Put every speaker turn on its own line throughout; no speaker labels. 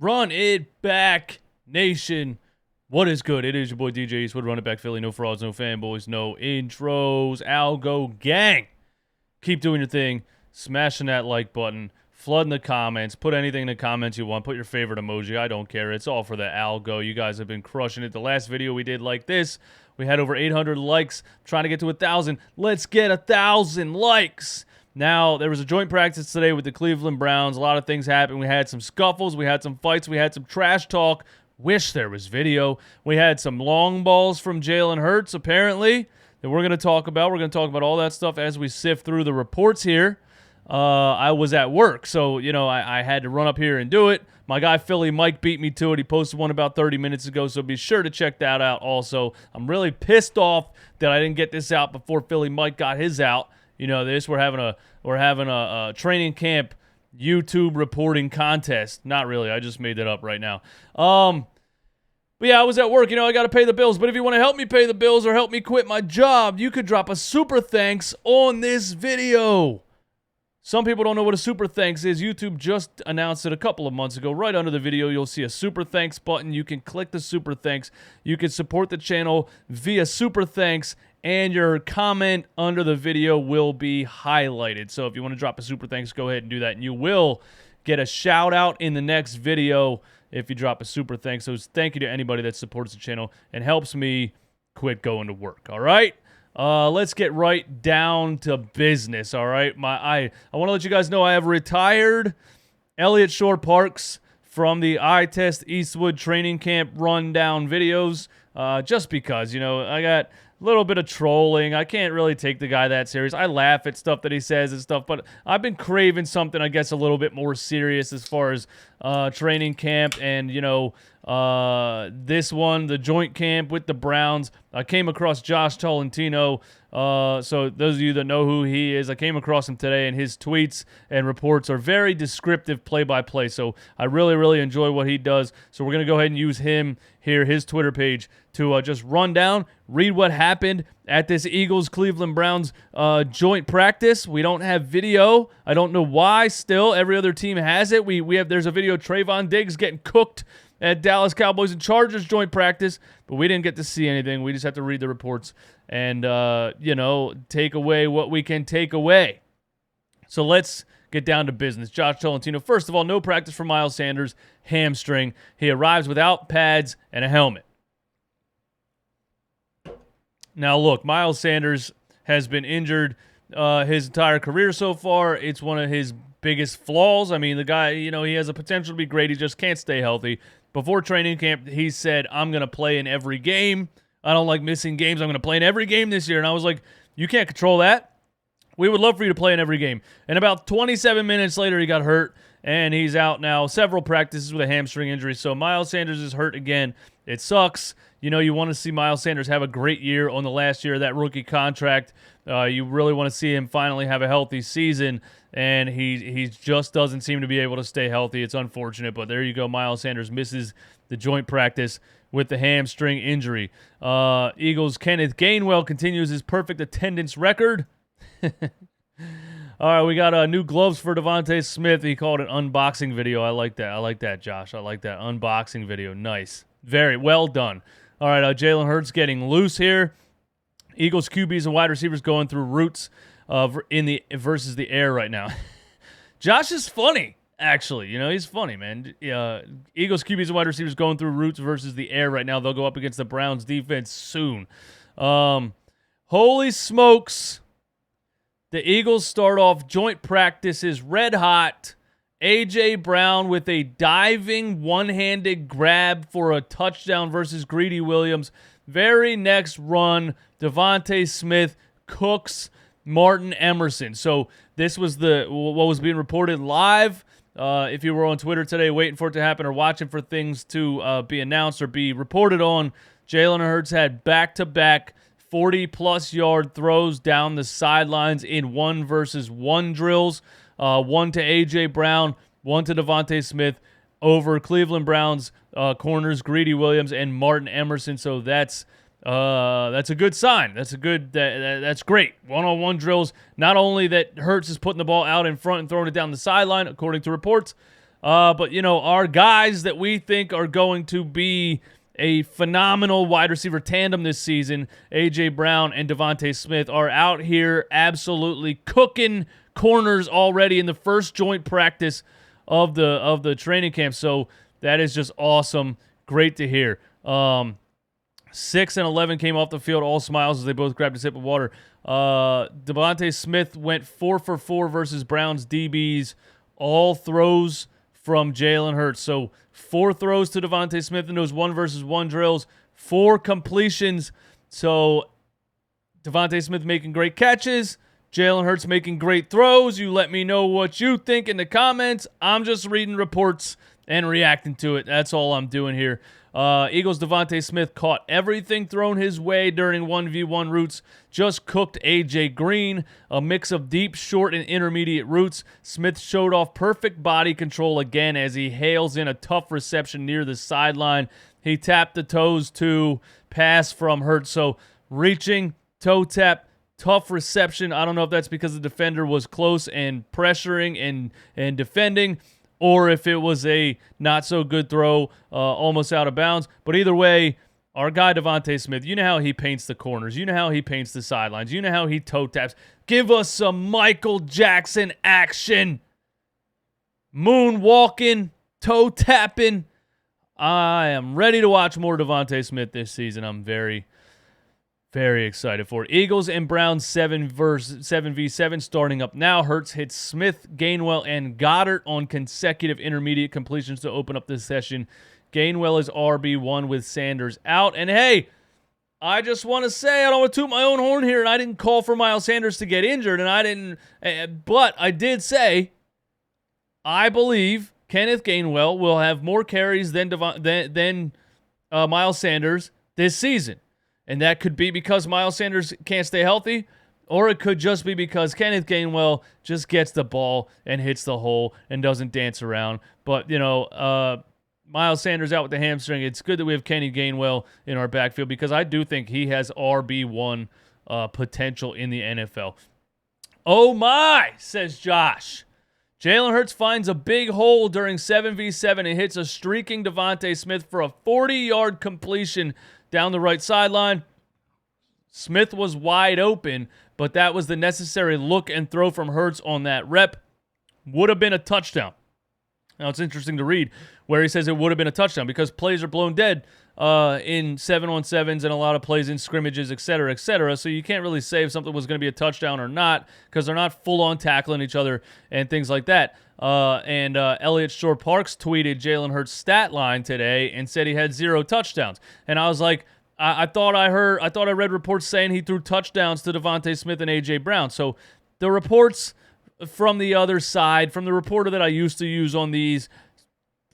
Run it back, nation. What is good? It is your boy DJ Eastwood, Run It Back Philly. No frauds, no fanboys, no intros. Algo gang. Keep doing your thing. Smashing that like button. Flooding the comments. Put anything in the comments you want. Put your favorite emoji. I don't care. It's all for the algo. You guys have been crushing it. The last video we did like this, we had over 800 likes. Trying to get to 1,000. Let's get 1,000 likes. Now, there was a joint practice today with the Cleveland Browns. A lot of things happened. We had some scuffles. We had some fights. We had some trash talk. Wish there was video. We had some long balls from Jalen Hurts, apparently, that we're going to talk about. We're going to talk about all that stuff as we sift through the reports here. I was at work, so, I had to run up here and do it. My guy Philly Mike beat me to it. He posted one about 30 minutes ago, so be sure to check that out also. I'm really pissed off that I didn't get this out before Philly Mike got his out. We're having a training camp YouTube reporting contest. Not really. I just made that up right now. But yeah, I was at work. I got to pay the bills. But if you want to help me pay the bills or help me quit my job, you could drop a super thanks on this video. Some people don't know what a super thanks is. YouTube just announced it a couple of months ago. Right under the video, you'll see a super thanks button. You can click the super thanks. You can support the channel via super thanks, and your comment under the video will be highlighted. So if you want to drop a super thanks, go ahead and do that, and you will get a shout out in the next video if you drop a super thanks. So thank you to anybody that supports the channel and helps me quit going to work. All right. Let's get right down to business, all right? I want to let you guys know I have retired Elliott Shore Parks from the Eye Test Eastwood training camp rundown videos, just because, I got a little bit of trolling. I can't really take the guy that serious. I laugh at stuff that he says and stuff, but I've been craving something, I guess, a little bit more serious as far as training camp and, this one, the joint camp with the Browns. I came across Josh Tolentino. So those of you that know who he is, I came across him today, and his tweets and reports are very descriptive play-by-play. So I really, really enjoy what he does. So we're going to go ahead and use him here, his Twitter page, to just run down, read what happened at this Eagles-Cleveland Browns joint practice. We don't have video. I don't know why still. Every other team has it. There's a video of Trayvon Diggs getting cooked at Dallas Cowboys and Chargers joint practice, but we didn't get to see anything. We just have to read the reports and, take away what we can take away. So let's get down to business. Josh Tolentino, first of all, no practice for Miles Sanders, hamstring. He arrives without pads and a helmet. Now, look, Miles Sanders has been injured his entire career so far. It's one of his biggest flaws. I mean, the guy, he has a potential to be great. He just can't stay healthy. Before training camp, he said, I'm going to play in every game. I don't like missing games. I'm going to play in every game this year. And I was like, you can't control that. We would love for you to play in every game. And about 27 minutes later, he got hurt, and he's out now. Several practices with a hamstring injury. So Miles Sanders is hurt again. It sucks. You want to see Miles Sanders have a great year on the last year of that rookie contract. You really want to see him finally have a healthy season, and he just doesn't seem to be able to stay healthy. It's unfortunate, but there you go. Miles Sanders misses the joint practice with the hamstring injury. Eagles' Kenneth Gainwell continues his perfect attendance record. All right, we got new gloves for Devonta Smith. He called it unboxing video. I like that. I like that, Josh. I like that unboxing video. Nice. Very well done. All right, Jalen Hurts getting loose here. Eagles QBs and wide receivers going through routes versus the air right now. Josh is funny, actually. He's funny, man. Eagles QBs and wide receivers going through routes versus the air right now. They'll go up against the Browns defense soon. Holy smokes. The Eagles start off joint practices red hot. A.J. Brown with a diving one-handed grab for a touchdown versus Greedy Williams. Very next run, Devonta Smith cooks Martin Emerson. So this was what was being reported live. If you were on Twitter today waiting for it to happen or watching for things to be announced or be reported on, Jalen Hurts had back-to-back 40-plus yard throws down the sidelines in 1-versus-1 drills. One to A.J. Brown, one to Devonta Smith over Cleveland Browns corners Greedy Williams and Martin Emerson. So that's a good sign. That's great. One-on-one drills. Not only that Hurts is putting the ball out in front and throwing it down the sideline, according to reports, But, our guys that we think are going to be a phenomenal wide receiver tandem this season, A.J. Brown and Devonta Smith, are out here absolutely cooking corners already in the first joint practice of the training camp. So that is just awesome. Great to hear. 6 and 11 came off the field, all smiles as they both grabbed a sip of water. Devonta Smith went 4 for 4 versus Browns DBs, all throws from Jalen Hurts. So 4 throws to Devonta Smith in those 1-versus-1 drills, 4 completions. So Devonta Smith making great catches, Jalen Hurts making great throws. You let me know what you think in the comments. I'm just reading reports and reacting to it. That's all I'm doing here. Eagles' Devonta Smith caught everything thrown his way during 1v1 routes. Just cooked A.J. Green, a mix of deep, short, and intermediate routes. Smith showed off perfect body control again as he hails in a tough reception near the sideline. He tapped the toes to pass from Hurts. So reaching, toe tap, tough reception. I don't know if that's because the defender was close and pressuring and defending, or if it was a not-so-good throw, almost out of bounds. But either way, our guy Devonta Smith, you know how he paints the corners. You know how he paints the sidelines. You know how he toe taps. Give us some Michael Jackson action. Moonwalking, toe tapping. I am ready to watch more Devonta Smith this season. I'm very, very excited for it. Eagles and Browns 7v7 starting up now. Hurts hits Smith, Gainwell, and Goddard on consecutive intermediate completions to open up this session. Gainwell is RB1 with Sanders out. And hey, I just want to say, I don't want to toot my own horn here, and I didn't call for Miles Sanders to get injured, but I did say I believe Kenneth Gainwell will have more carries than Miles Sanders this season. And that could be because Miles Sanders can't stay healthy, or it could just be because Kenneth Gainwell just gets the ball and hits the hole and doesn't dance around. But, Miles Sanders out with the hamstring. It's good that we have Kenny Gainwell in our backfield because I do think he has RB1 potential in the NFL. Oh my, says Josh. Jalen Hurts finds a big hole during 7v7 and hits a streaking Devonta Smith for a 40-yard completion down the right sideline. Smith was wide open, but that was the necessary look and throw from Hurts on that rep. Would have been a touchdown. Now, it's interesting to read where he says it would have been a touchdown because plays are blown dead in 7-on-7s and a lot of plays in scrimmages, et cetera, et cetera. So you can't really say if something was going to be a touchdown or not because they're not full-on tackling each other and things like that. Elliott Shore-Parks tweeted Jalen Hurts' stat line today and said he had 0 touchdowns. And I was like, I thought I read reports saying he threw touchdowns to Devonta Smith and A.J. Brown. So the reports from the other side, from the reporter that I used to use on these,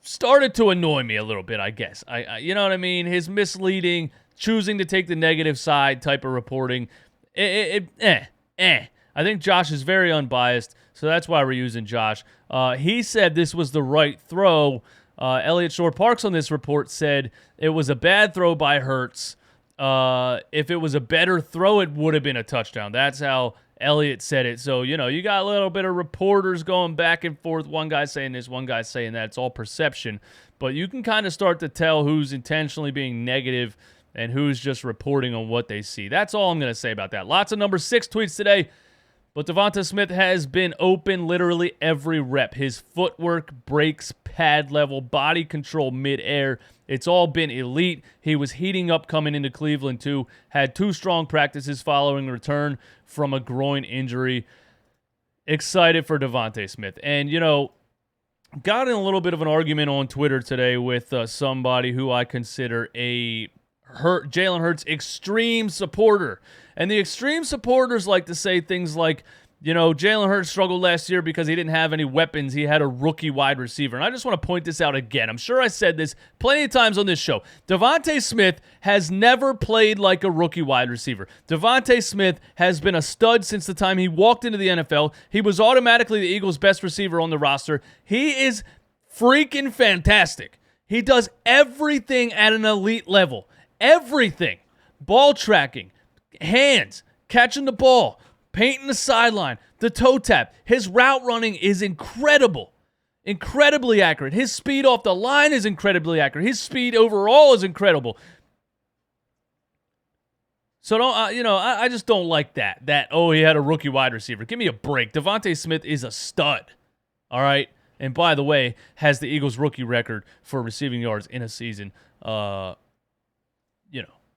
started to annoy me a little bit, I guess. You know what I mean? His misleading, choosing to take the negative side type of reporting. I think Josh is very unbiased, so that's why we're using Josh. He said this was the right throw. Elliott Shore-Parks on this report said it was a bad throw by Hurts. If it was a better throw, it would have been a touchdown. That's how Elliott said it. So, you got a little bit of reporters going back and forth. One guy saying this, one guy saying that. It's all perception. But you can kind of start to tell who's intentionally being negative and who's just reporting on what they see. That's all I'm going to say about that. Lots of number 6 tweets today. But Devonta Smith has been open literally every rep. His footwork, breaks, pad level, body control midair. It's all been elite. He was heating up coming into Cleveland too. Had 2 strong practices following return from a groin injury. Excited for Devonta Smith. And, got in a little bit of an argument on Twitter today with somebody who I consider a Jalen Hurts extreme supporter. And the extreme supporters like to say things like, Jalen Hurts struggled last year because he didn't have any weapons. He had a rookie wide receiver. And I just want to point this out again. I'm sure I said this plenty of times on this show. Devonta Smith has never played like a rookie wide receiver. Devonta Smith has been a stud since the time he walked into the NFL. He was automatically the Eagles' best receiver on the roster. He is freaking fantastic. He does everything at an elite level. Everything. Ball tracking, hands, catching the ball, painting the sideline, the toe tap. His route running is incredible. Incredibly accurate. His speed off the line is incredibly accurate. His speed overall is incredible. So don't, I just don't like that. He had a rookie wide receiver. Give me a break. Devonta Smith is a stud. All right. And by the way, has the Eagles rookie record for receiving yards in a season.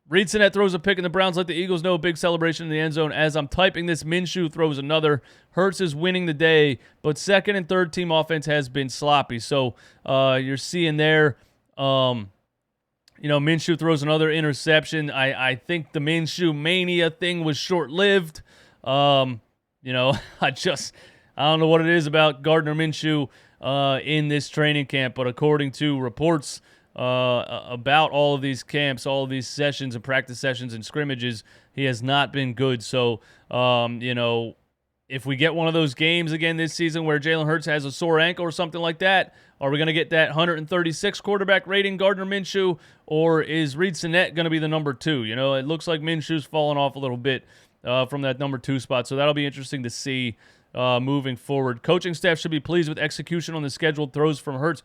Reed Sinnett throws a pick and the Browns let the Eagles know. Big celebration in the end zone. As I'm typing this, Minshew throws another. Hurts is winning the day, but second and third team offense has been sloppy. So you're seeing there, Minshew throws another interception. I think the Minshew mania thing was short-lived. I don't know what it is about Gardner Minshew in this training camp, but according to reports about all of these camps, all of these sessions and practice sessions and scrimmages, he has not been good. So, if we get one of those games again this season where Jalen Hurts has a sore ankle or something like that, are we going to get that 136 quarterback rating, Gardner Minshew, or is Reed Sinnett going to be the number 2? It looks like Minshew's fallen off a little bit from that number 2 spot, so that'll be interesting to see moving forward. Coaching staff should be pleased with execution on the scheduled throws from Hurts.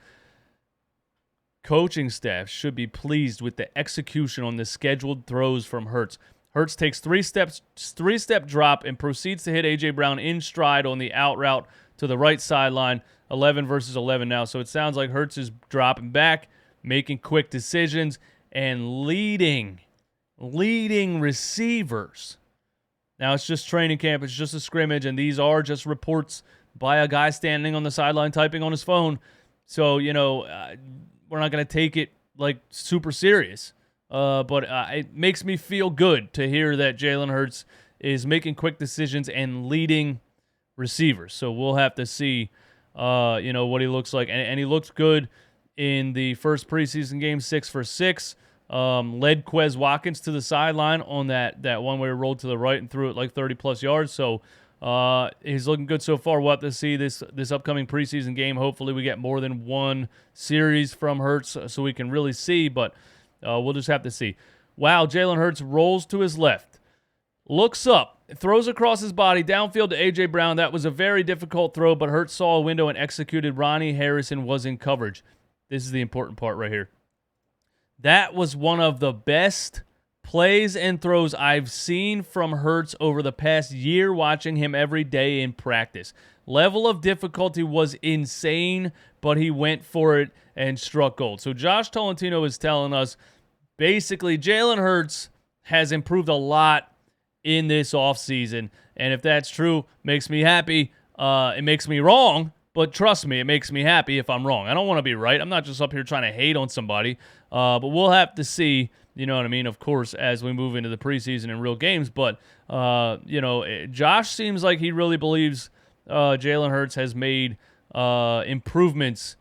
Coaching staff should be pleased with the execution on the scheduled throws from Hurts. Hurts takes three-step drop and proceeds to hit A.J. Brown in stride on the out route to the right sideline. 11 versus 11 now. So it sounds like Hurts is dropping back, making quick decisions, and leading receivers. Now it's just training camp. It's just a scrimmage, and these are just reports by a guy standing on the sideline typing on his phone. So, we're not going to take it like super serious. But it makes me feel good to hear that Jalen Hurts is making quick decisions and leading receivers. So we'll have to see, what he looks like. And he looked good in the first preseason game, 6 for 6. Led Quez Watkins to the sideline on that one where he rolled to the right and threw it like 30-plus yards. So he's looking good so far. We'll have to see this upcoming preseason game. Hopefully we get more than one series from Hurts so we can really see, but we'll just have to see. Wow, Jalen Hurts rolls to his left, looks up, throws across his body, downfield to A.J. Brown. That was a very difficult throw, but Hurts saw a window and executed. Ronnie Harrison was in coverage. This is the important part right here. That was one of the best plays and throws I've seen from Hurts over the past year watching him every day in practice. Level of difficulty was insane, but he went for it and struck gold. So Josh Tolentino is telling us basically Jalen Hurts has improved a lot in this offseason. And if that's true, makes me happy. It makes me wrong, but trust me, it makes me happy if I'm wrong. I don't want to be right. I'm not just up here trying to hate on somebody. But we'll have to see, you know what I mean, of course, as we move into the preseason and real games. But, Josh seems like he really believes Jalen Hurts has made improvements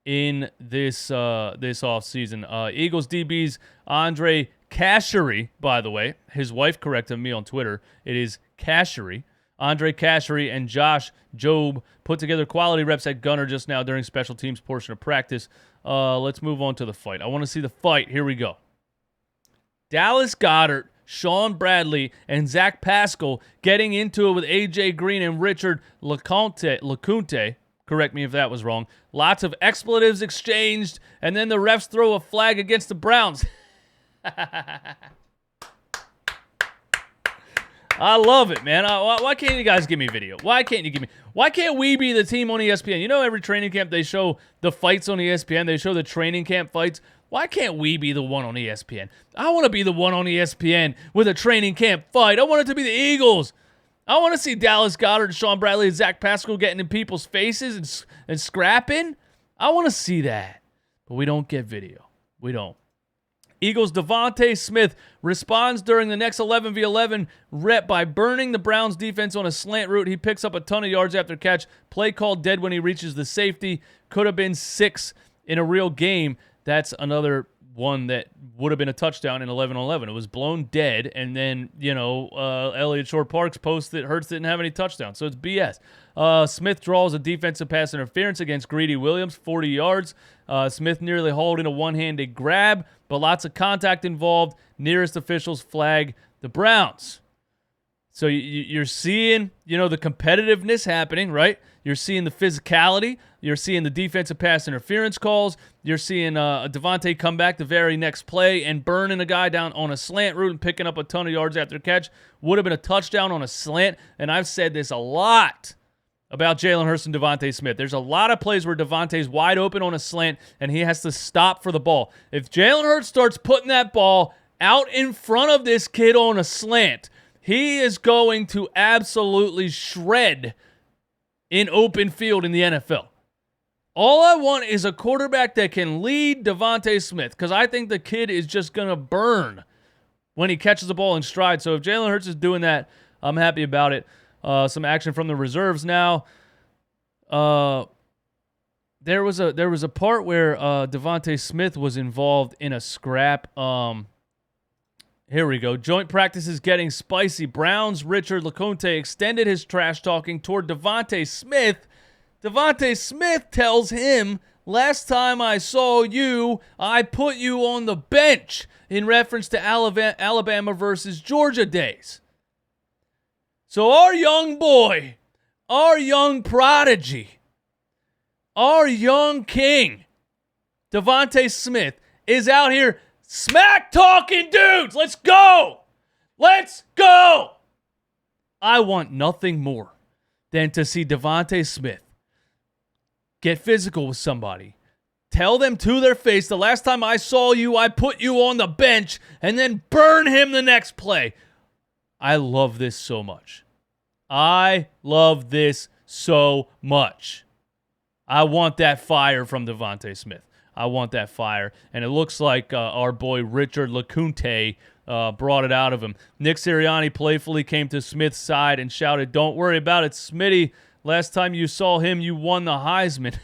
in this offseason. Eagles DBs Andre Cashery, by the way. His wife corrected me on Twitter. It is Cashery. Andre Cashery and Josh Jobe put together quality reps at gunner just now during special teams portion of practice. Let's move on to the fight. I want to see the fight. Here we go. Dallas Goedert, Sean Bradley, and Zach Pascal getting into it with A.J. Green and Richard LeCounte. Correct me if that was wrong. Lots of expletives exchanged, and then the refs throw a flag against the Browns. I love it, man. Why can't you guys give me video? Why can't we be the team on ESPN? You know, every training camp they show the fights on ESPN. They show the training camp fights. Why can't we be the one on ESPN? I want to be the one on ESPN with a training camp fight. I want it to be the Eagles. I want to see Dallas Goedert, Sean Bradley, and Zach Pascal getting in people's faces and scrapping. I want to see that. But we don't get video. We don't. Eagles' Devonta Smith responds during the next 11v11 rep by burning the Browns defense on a slant route. He picks up a ton of yards after catch. Play called dead when he reaches the safety. Could have been 6 in a real game. That's another one that would have been a touchdown in 11-11. It was blown dead, and then, Elliott Shore-Parks posted Hurts didn't have any touchdowns, so it's BS. Smith draws a defensive pass interference against Greedy Williams, 40 yards. Smith nearly holding a one-handed grab, but lots of contact involved. Nearest officials flag the Browns. So you're seeing, the competitiveness happening, right? You're seeing the physicality. You're seeing the defensive pass interference calls. You're seeing Devonta come back the very next play and burning a guy down on a slant route and picking up a ton of yards after catch. Would have been a touchdown on a slant, and I've said this a lot about Jalen Hurts and Devonta Smith. There's a lot of plays where Devonta's wide open on a slant, and he has to stop for the ball. If Jalen Hurts starts putting that ball out in front of this kid on a slant, he is going to absolutely shred in open field in the NFL. All I want is a quarterback that can lead Devonta Smith, because I think the kid is just going to burn when he catches the ball in stride. So if Jalen Hurts is doing that, I'm happy about it. Some action from the reserves now. There was a part where Devonta Smith was involved in a scrap. Here we go. Joint practice is getting spicy. Browns Richard LeCounte extended his trash talking toward Devonta Smith. Devonta Smith tells him, "Last time I saw you, I put you on the bench," in reference to Alabama versus Georgia days. So our young boy, our young prodigy, our young king, Devonta Smith, is out here smack talking dudes. Let's go. Let's go. I want nothing more than to see Devonta Smith get physical with somebody. Tell them to their face, "The last time I saw you, I put you on the bench," and then burn him the next play. I love this so much. I love this so much. I want that fire from Devonta Smith. I want that fire. And it looks like our boy Richard LeCounte brought it out of him. Nick Sirianni playfully came to Smith's side and shouted, "Don't worry about it, Smitty. Last time you saw him, you won the Heisman."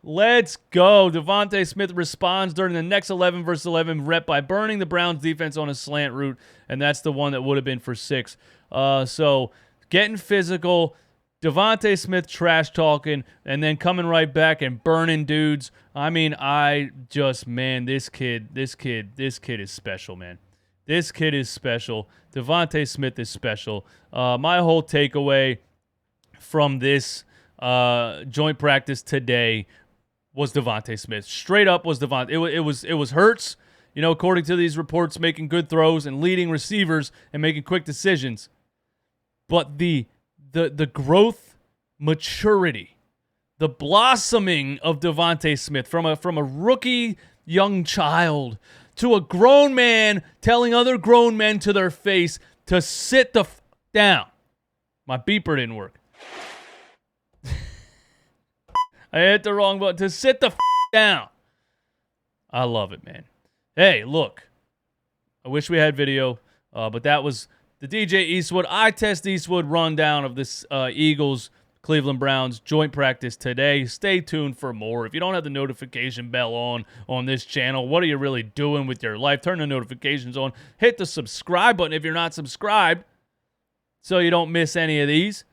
Let's go. Devonta Smith responds during the next 11 versus 11 rep by burning the Browns defense on a slant route, and that's the one that would have been for 6. So getting physical, Devonta Smith trash talking, and then coming right back and burning dudes. I mean, this kid is special, man. This kid is special. Devonta Smith is special. My whole takeaway from this joint practice today was Devonta Smith. Straight up was Devonta. It was Hurts, according to these reports, making good throws and leading receivers and making quick decisions. But the growth, maturity, the blossoming of Devonta Smith from a rookie young child to a grown man telling other grown men to their face to sit the down. My beeper didn't work. I hit the wrong button. To sit the down. I love it, man. Hey, look. I wish we had video, but that was the DJ Eastwood, I Test Eastwood rundown of this Eagles Cleveland Browns joint practice today. Stay tuned for more. If you don't have the notification bell on this channel, what are you really doing with your life? Turn the notifications on. Hit the subscribe button if you're not subscribed so you don't miss any of these.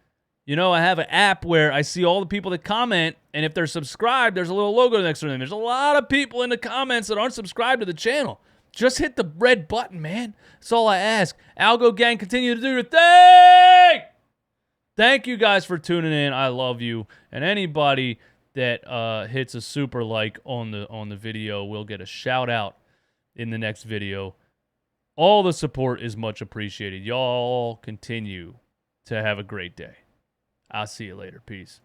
I have an app where I see all the people that comment, and if they're subscribed, there's a little logo next to them. There's a lot of people in the comments that aren't subscribed to the channel. Just hit the red button, man. That's all I ask. Algo Gang, continue to do your thing. Thank you guys for tuning in. I love you. And anybody that hits a super like on the video will get a shout out in the next video. All the support is much appreciated. Y'all continue to have a great day. I'll see you later. Peace.